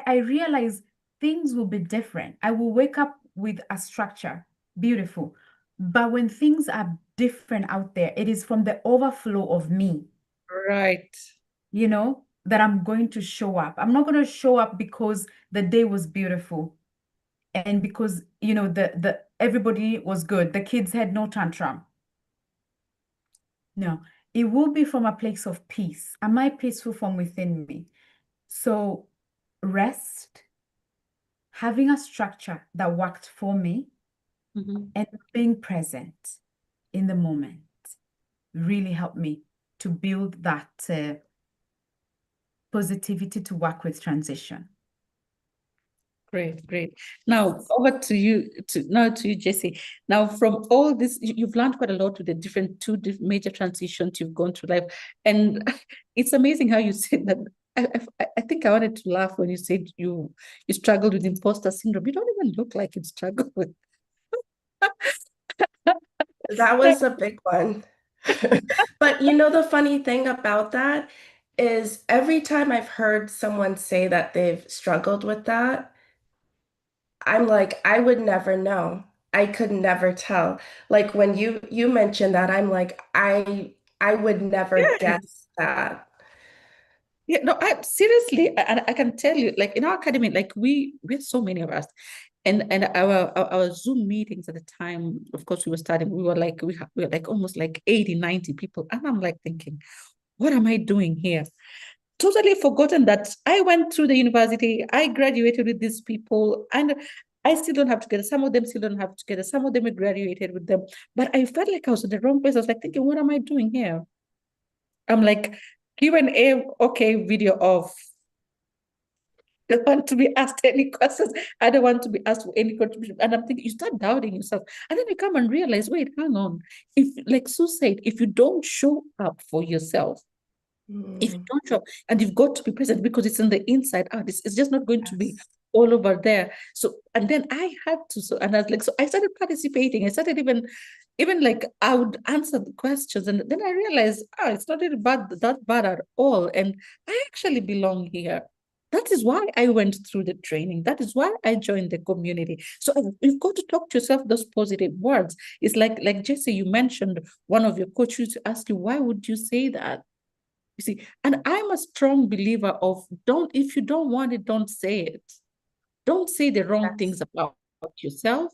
I realized things will be different. I will wake up with a structure, beautiful. But when things are different out there, it is from the overflow of me, Right. you know, that I'm going to show up. I'm not going to show up because the day was beautiful and because, you know, the everybody was good. The kids had no tantrum. No, it will be from a place of peace. Am I peaceful from within me? So rest, having a structure that worked for me, Mhm. and being present in the moment really helped me to build that positivity to work with transition. Great, great. Now over to you, Jesse. Now, from all this, you've learned quite a lot with the different major transitions you've gone through life, and it's amazing how you said that. I think I wanted to laugh when you said you struggled with imposter syndrome. You don't even look like you struggled with. That was a big one. But you know, the funny thing about that is every time I've heard someone say that they've struggled with that, I'm like, I would never know. I could never tell. Like when you mentioned that, I'm like, I would never Yeah, guess that. yeah, no, I seriously, and I can tell you, like in our academy, like we're so many of us, and our Zoom meetings at the time, of course, we were starting, we were like almost like 80, 90 people. And I'm like thinking, what am I doing here? Totally forgotten that I went through the university, I graduated with these people, and I still don't have together. Some of them still don't have together. Some of them I graduated with them. But I felt like I was in the wrong place. I was like thinking, what am I doing here? I'm like, Q&A, okay, video off. Don't want to be asked any questions. I don't want to be asked for any contribution. And I'm thinking, you start doubting yourself. And then you come and realize, wait, hang on. If, like Sue said, if you don't show up for yourself, if you Mm, don't show up, and you've got to be present because it's in the inside out, it's just not going to be Yes. all over there. So, and then I had to, so, and I was like, so I started participating. I started even like I would answer the questions. And then I realized, it's not really that bad at all. And I actually belong here. That is why I went through the training. That is why I joined the community. So you've got to talk to yourself those positive words. It's like Jesse, you mentioned one of your coaches to ask you, why would you say that? You see, and I'm a strong believer of don't, if you don't want it, don't say it. Don't say the wrong Yes. things about yourself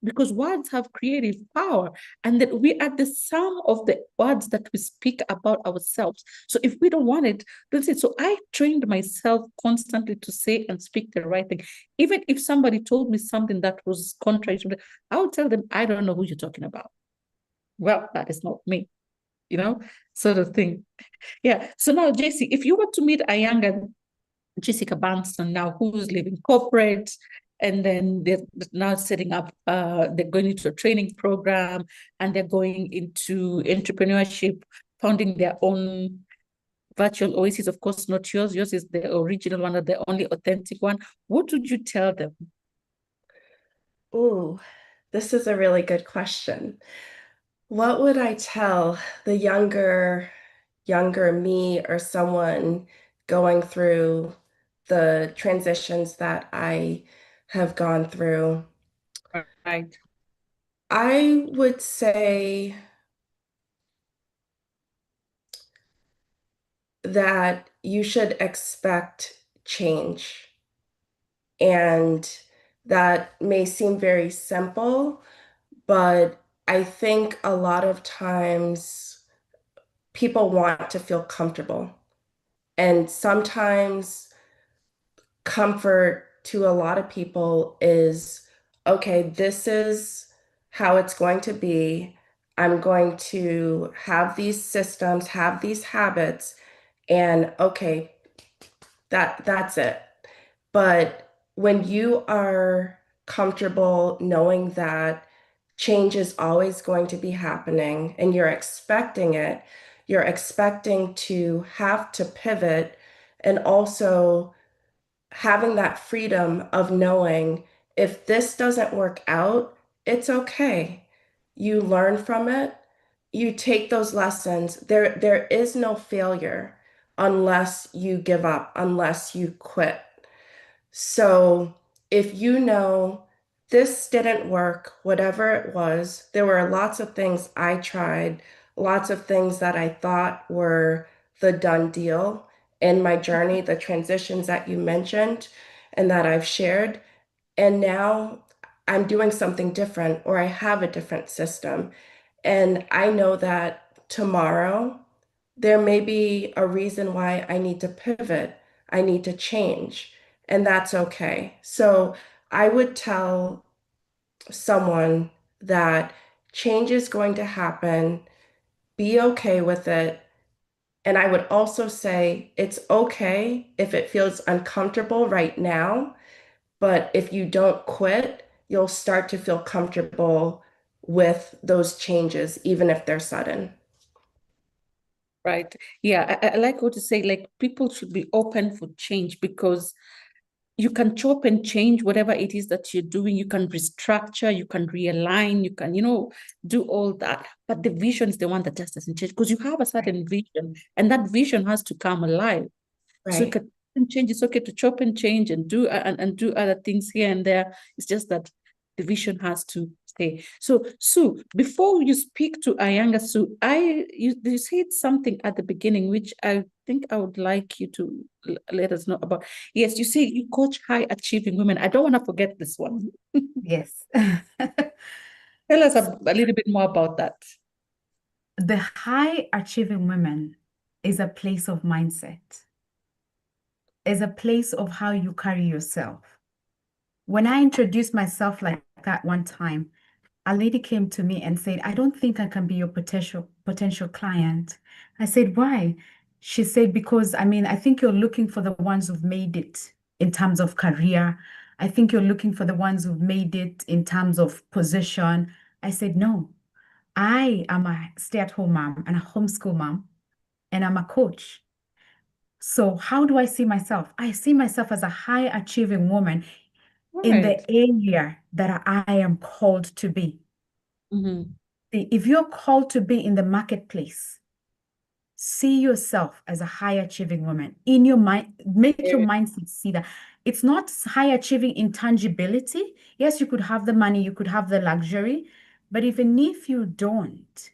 because words have creative power and that we are the sum of the words that we speak about ourselves. So if we don't want it, don't say it. So I trained myself constantly to say and speak the right thing. Even if somebody told me something that was contrary to me, I would tell them, I don't know who you're talking about. Well, that is not me, you know, sort of thing. Yeah. So now, JC, if you were to meet a younger Jessica Bankston now who's leaving corporate and then they're now setting up, they're going into a training program and they're going into entrepreneurship, founding their own virtual Oasis, of course, not yours. Yours is the original one or the only authentic one. What would you tell them? ooh, this is a really good question. What would I tell the younger me or someone going through the transitions that I have gone through? Right. I would say that you should expect change. And that may seem very simple, but I think a lot of times people want to feel comfortable. And sometimes comfort to a lot of people is, okay, this is how it's going to be. I'm going to have these systems, have these habits, and okay, that's it. But when you are comfortable knowing that change is always going to be happening and you're expecting it, you're expecting to have to pivot, and also having that freedom of knowing if this doesn't work out, it's okay. You learn from it. You take those lessons. There is no failure unless you give up, unless you quit. So if you know this didn't work, whatever it was, there were lots of things I tried, lots of things that I thought were the done deal in my journey, the transitions that you mentioned and that I've shared. And now I'm doing something different, or I have a different system. And I know that tomorrow there may be a reason why I need to pivot, I need to change, and that's okay. So I would tell someone that change is going to happen, be okay with it. And I would also say it's okay if it feels uncomfortable right now, but if you don't quit, you'll start to feel comfortable with those changes, even if they're sudden. Right. Yeah, I like what you say, like people should be open for change because you can chop and change whatever it is that you're doing. You can restructure, you can realign, you can, do all that. But the vision is the one that just doesn't change because you have a certain vision and that vision has to come alive. So you Right. can change. It's okay to chop and change and do other things here and there. It's just that the vision has to stay. So Sue, before you speak to a younger Sue, you said something at the beginning which I think I would like you to let us know about. Yes, you say you coach high achieving women. I don't want to forget this one. Yes. Tell us a little bit more about that. The high achieving women is a place of mindset, is a place of how you carry yourself. When I introduced myself like that one time, a lady came to me and said, I don't think I can be your potential client. I said, why? She said, because I think you're looking for the ones who've made it in terms of career. I think you're looking for the ones who've made it in terms of position. I said, no, I am a stay-at-home mom and a homeschool mom, and I'm a coach. So how do I see myself? I see myself as a high achieving woman in Right. the area that I am called to be. Mm-hmm. If you're called to be in the marketplace, see yourself as a high achieving woman in your mind. Make your mindset see that it's not high achieving intangibility. Yes, you could have the money, you could have the luxury, but even if you don't,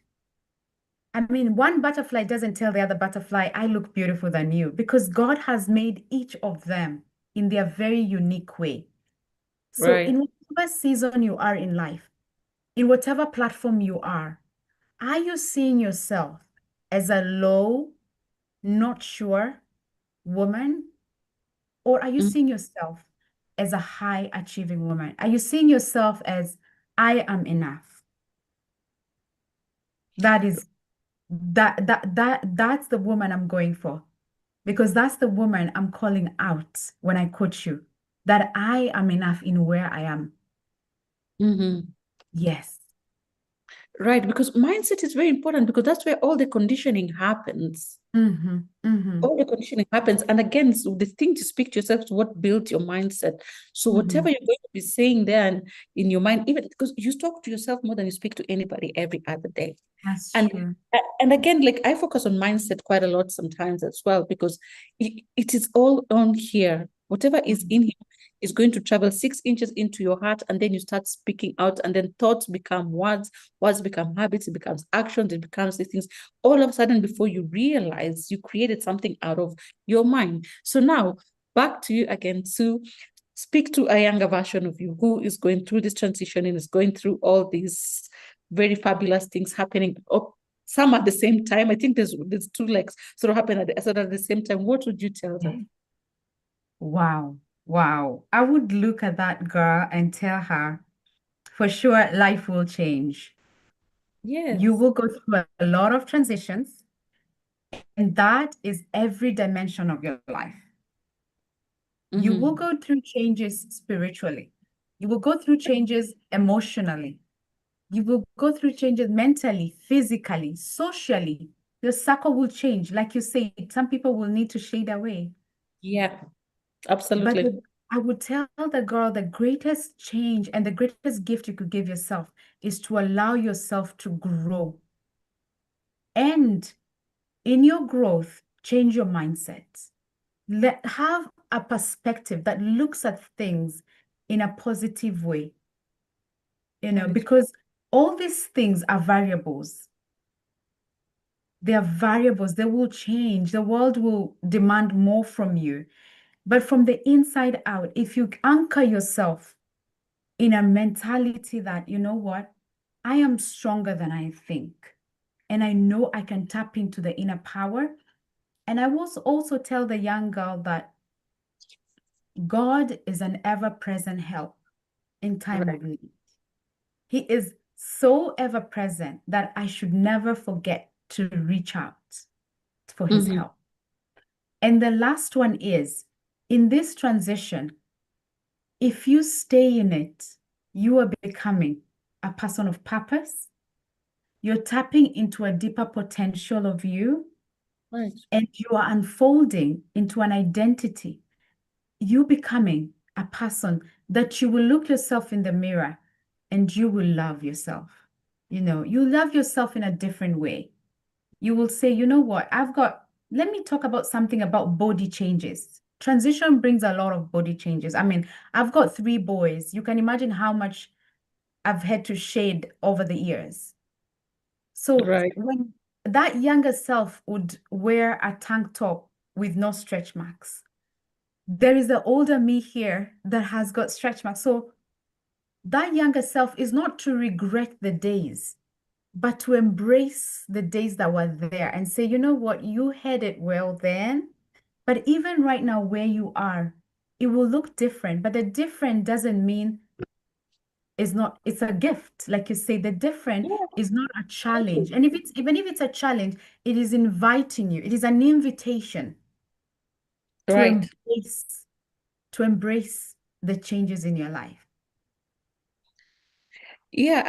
one butterfly doesn't tell the other butterfly, I look beautiful than you, because God has made each of them in their very unique way. So Right. in whatever season you are in life, in whatever platform you are you seeing yourself as a low, not sure woman? Or are you Mm-hmm. seeing yourself as a high achieving woman? Are you seeing yourself as I am enough? That's the woman I'm going for, because that's the woman I'm calling out when I coach you, that I am enough in where I am. Mm-hmm. Yes. Right, because mindset is very important because that's where all the conditioning happens. Mm-hmm. Mm-hmm. All the conditioning happens. And again, so the thing to speak to yourself is what built your mindset. So whatever you're going to be saying there and in your mind, even because you talk to yourself more than you speak to anybody every other day. That's And true. and again, like I focus on mindset quite a lot sometimes as well, because it is all on here. Whatever is in here, is going to travel 6 inches into your heart, and then you start speaking out, and then thoughts become words, words become habits, it becomes actions, it becomes these things. All of a sudden, before you realize, you created something out of your mind. So now, back to you again, Sue. Speak to a younger version of you who is going through this transition and is going through all these very fabulous things happening, some at the same time. I think there's two legs sort of happen at the same time. What would you tell them? Wow. Wow. I would look at that girl and tell her, for sure, life will change. Yes. You will go through a lot of transitions, and that is every dimension of your life. You will go through changes spiritually. You will go through changes emotionally. You will go through changes mentally, physically, socially. Your circle will change. Like you say, some people will need to shade away. Yeah, But absolutely. I would tell the girl the greatest change and the greatest gift you could give yourself is to allow yourself to grow. And in your growth, change your mindset. Have a perspective that looks at things in a positive way, Right. because all these things are variables. They are variables. They will change. The world will demand more from you. But from the inside out, if you anchor yourself in a mentality that, you know what, I am stronger than I think, and I know I can tap into the inner power. And I will also tell the young girl that God is an ever-present help in time Right. of need. He is so ever-present that I should never forget to reach out for his help. And the last one is, in this transition, if you stay in it, you are becoming a person of purpose. You're tapping into a deeper potential of you, Right. and you are unfolding into an identity. You becoming a person that you will look yourself in the mirror and you will love yourself. You love yourself in a different way. You will say, you know what, let me talk about something about body changes. Transition brings a lot of body changes. I mean, I've got 3 boys. You can imagine how much I've had to shade over the years. So Right. when that younger self would wear a tank top with no stretch marks, there is the older me here that has got stretch marks. So that younger self is not to regret the days, but to embrace the days that were there and say, you know what, you had it well then, but even right now where you are, it will look different, but the different doesn't mean it's a gift. Like you say, the different Yeah. is not a challenge. And even if it's a challenge, it is inviting you. It is an invitation to Right. embrace the changes in your life. Yeah,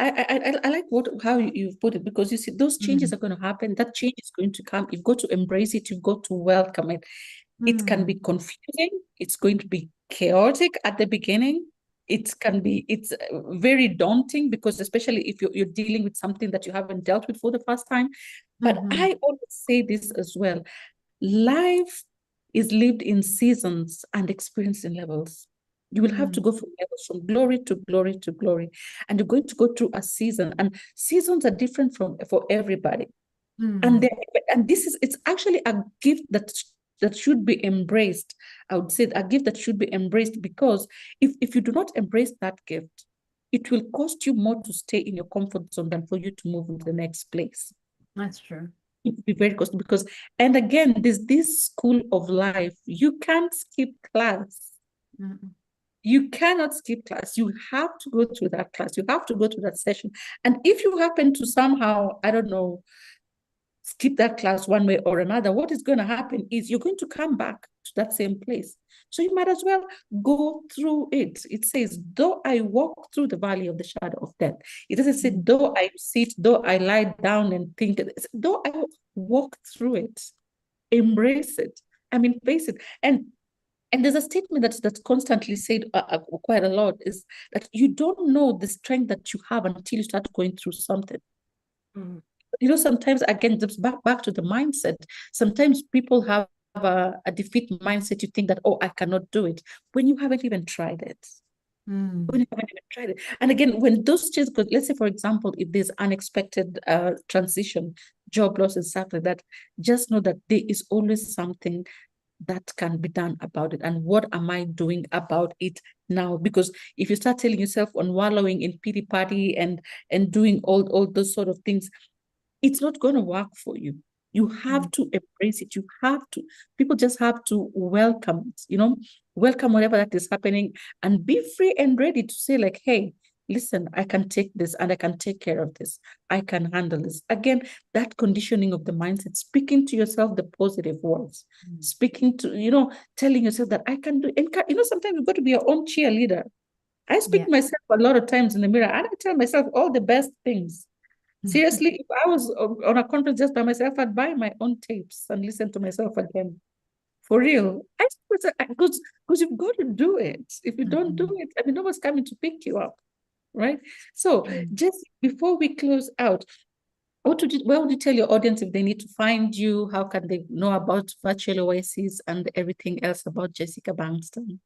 I like how you've put it, because you see those changes are going to happen. That change is going to come. You've got to embrace it. You've got to welcome it. It can be confusing. It's going to be chaotic at the beginning. It's very daunting, because especially if you're dealing with something that you haven't dealt with for the first time. But I always say this as well. Life is lived in seasons and experienced in levels. You will have to go from levels, from glory to glory to glory. And you're going to go through a season. And seasons are different for everybody. And it's actually a gift that should be embraced. I would say a gift that should be embraced, because if you do not embrace that gift, it will cost you more to stay in your comfort zone than for you to move into the next place. That's true. It will be very costly, because, and again, this school of life, you can't skip class. You cannot skip class. You have to go to that class. You have to go to that session. And if you happen to somehow, I don't know, skip that class one way or another, what is going to happen is you're going to come back to that same place. So you might as well go through it. It says, though I walk through the valley of the shadow of death. It doesn't say, though I sit, though I lie down and think, though I walk through it, embrace it. I mean, face it. And there's a statement that's constantly said quite a lot, is that you don't know the strength that you have until you start going through something. Sometimes, again, just back to the mindset. Sometimes people have a defeat mindset, you think that, oh, I cannot do it, when you haven't even tried it. When you haven't even tried it. And again, when those changes, let's say, for example, if there's unexpected transition, job loss and stuff like that, just know that there is always something that can be done about it. And what am I doing about it now? Because if you start telling yourself on wallowing in pity party and doing all those sort of things, it's not going to work for you. You have to embrace it. You have to. People just have to welcome it, welcome whatever that is happening and be free and ready to say, like, hey, listen, I can take this and I can take care of this. I can handle this. Again, that conditioning of the mindset, speaking to yourself the positive words, speaking to, telling yourself that I can do. And, sometimes you've got to be your own cheerleader. I speak to myself a lot of times in the mirror and I tell myself all the best things. Seriously, if I was on a conference just by myself, I'd buy my own tapes and listen to myself again. For real. Because you've got to do it. If you don't do it, I mean, no one's coming to pick you up, right? So just before we close out, where would you tell your audience if they need to find you? How can they know about Virtual Oasis and everything else about Jessica Bankston?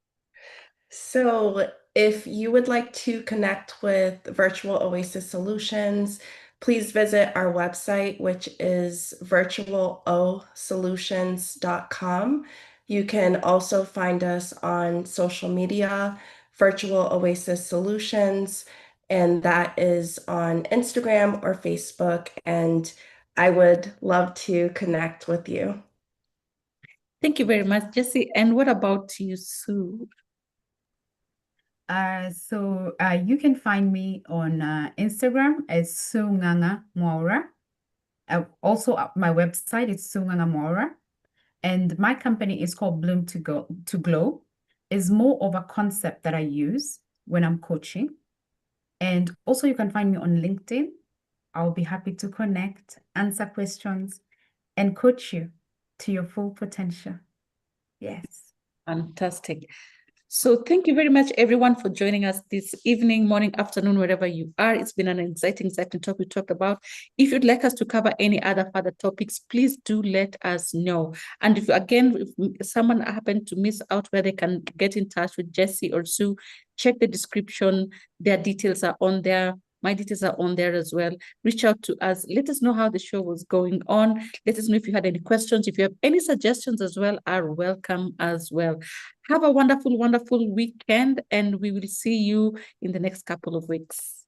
So if you would like to connect with Virtual Oasis Solutions, please visit our website, which is virtualosolutions.com. You can also find us on social media, Virtual Oasis Solutions, and that is on Instagram or Facebook. And I would love to connect with you. Thank you very much, Jessie. And what about you, Sue? So you can find me on Instagram as Sunganga Mwaura. Also, my website is Sunganga Mwaura. And my company is called Bloom to Glow. It's more of a concept that I use when I'm coaching. And also you can find me on LinkedIn. I'll be happy to connect, answer questions, and coach you to your full potential. Yes. Fantastic. So thank you very much, everyone, for joining us this evening, morning, afternoon, wherever you are. It's been an exciting topic we talked about. If you'd like us to cover any other further topics, please do let us know. And if someone happened to miss out where they can get in touch with Jessie or Sue, check the description. Their details are on there. My details are on there as well. Reach out to us. Let us know how the show was going on. Let us know if you had any questions. If you have any suggestions as well, are welcome as well. Have a wonderful, wonderful weekend, and we will see you in the next couple of weeks.